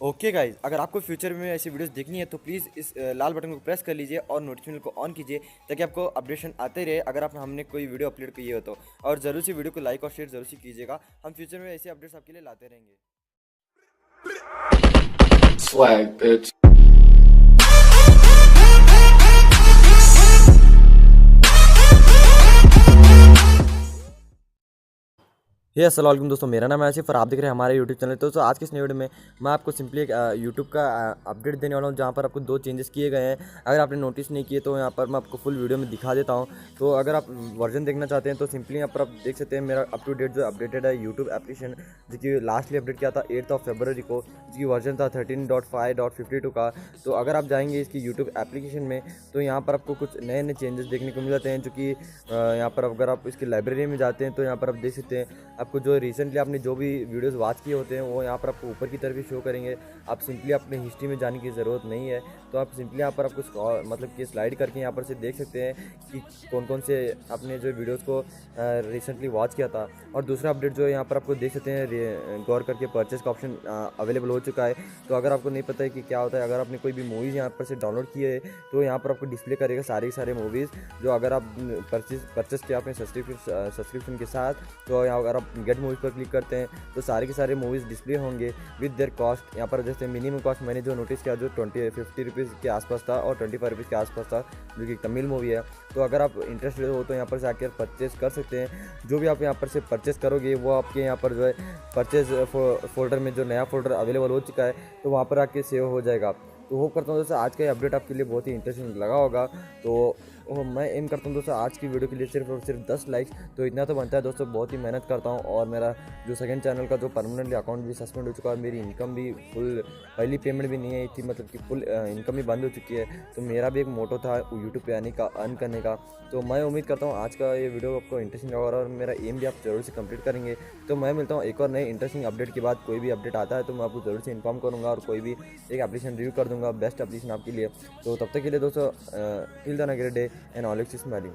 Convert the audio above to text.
Okay guys, अगर आपको future में ऐसी वीडियोस देखनी है तो प्लीज़ इस लाल बटन को प्रेस कर लीजिए और नोटिफिकेशन को ऑन कीजिए ताकि आपको अपडेशन आते रहे अगर आप हमने कोई वीडियो अपलोड की हो तो। और ज़रूर से वीडियो को लाइक और शेयर ज़रूर से कीजिएगा। हम फ्यूचर में ऐसे अपडेट्स आपके लिए लाते रहेंगे। Swag, bitch. ये अस्सलाम वालेकुम दोस्तों, मेरा नाम है आसिफ और आप देख रहे हैं हमारे यूट्यूब चैनल। तो दोस्तों आज के इस वीडियो में मैं आपको सिंपली एक यूट्यूब का अपडेट देने वाला हूँ जहाँ पर आपको दो चेंजेस किए गए हैं। अगर आपने नोटिस नहीं किए तो यहाँ पर मैं आपको फुल वीडियो में दिखा देता हूँ। तो अगर आप वर्जन देखना चाहते हैं तो सिंपली यहाँ पर आप देख सकते हैं मेरा अप टू डेट जो अपडेटेड है यूट्यूब एप्लीकेशन, जो कि लास्टली अपडेट किया था 8 फरवरी को, जिसकी वर्जन था 13.5.52 का। तो अगर आप जाएंगे इसकी यूट्यूब एप्लीकेशन में तो यहाँ पर आपको कुछ नए नए चेंजेस देखने को मिल जाते हैं, जो कि यहाँ पर अगर आप इसकी लाइब्रेरी में जाते हैं तो यहाँ पर आप देख सकते हैं आपको जो रिसेंटली आपने जो भी वीडियोस वॉच किए होते हैं वो यहाँ पर आपको ऊपर की तरफ ही शो करेंगे। आप सिंपली अपने हिस्ट्री में जाने की ज़रूरत नहीं है। तो आप सिंपली यहाँ पर आपको मतलब कि स्लाइड करके यहाँ पर से देख सकते हैं कि कौन कौन से आपने जो वीडियोस को रिसेंटली वॉच किया था। और दूसरा अपडेट जो है यहाँ पर आपको देख सकते हैं गौर करके परचेस का ऑप्शन अवेलेबल हो चुका है। तो अगर आपको नहीं पता है कि क्या होता है, अगर आपने कोई भी मूवीज़ यहाँ पर से डाउनलोड किए तो यहाँ पर आपको डिस्प्ले करेगा सारे मूवीज़ जो अगर आप परचेस किया अपने सब्सक्रिप्शन के साथ। तो यहाँ अगर आप गेट मूवीज़ पर क्लिक करते हैं तो सारे के सारे मूवीज़ डिस्प्ले होंगे विद देयर कॉस्ट। यहाँ पर जैसे मिनिमम कॉस्ट मैंने जो नोटिस किया जो 50 रुपीज़ के आसपास था और 25 रुपीज़ के आसपास था, जो कि तमिल मूवी है। तो अगर आप इंटरेस्टेड हो तो यहाँ पर से आकर परचेज़ कर सकते हैं। जो भी आप यहाँ पर से परचेज़ करोगे वो आपके यहाँ पर जो है परचेज़ फोल्डर में जो नया फोल्डर अवेलेबल हो चुका है तो वहाँ पर आके सेव हो जाएगा। तो होप करता हूँ दोस्तों आज का ये अपडेट आपके लिए बहुत ही इंटरेस्टिंग लगा होगा। तो मैं एम करता हूँ दोस्तों आज की वीडियो के लिए सिर्फ और सिर्फ 10 लाइक्स, तो इतना तो बनता है दोस्तों। बहुत ही मेहनत करता हूँ और मेरा जो सेकंड चैनल का जो परमानेंटली अकाउंट भी सस्पेंड हो चुका है, मेरी इनकम भी फुल पहली पेमेंट भी नहीं आई थी, मतलब कि फुल इनकम भी बंद हो चुकी है। तो मेरा भी एक मोटो था यूट्यूब पे आने का, अर्न करने का। तो मैं उम्मीद करता हूँ आज का ये वीडियो आपको इंटरेस्टिंग लगा और मेरा एम भी आप जरूर से कंप्लीट करेंगे। तो मैं मिलता हूँ एक और नए इंटरेस्टिंग अपडेट के बाद। कोई भी अपडेट आता है तो मैं आपको जरूर से इन्फॉर्म करूँगा और कोई भी एक एप्लीकेशन रिव्यू कर दूँगा, बेस्ट एप्लीकेशन आपके लिए। तो तब तक के लिए दोस्तों till then a great day and always smiling.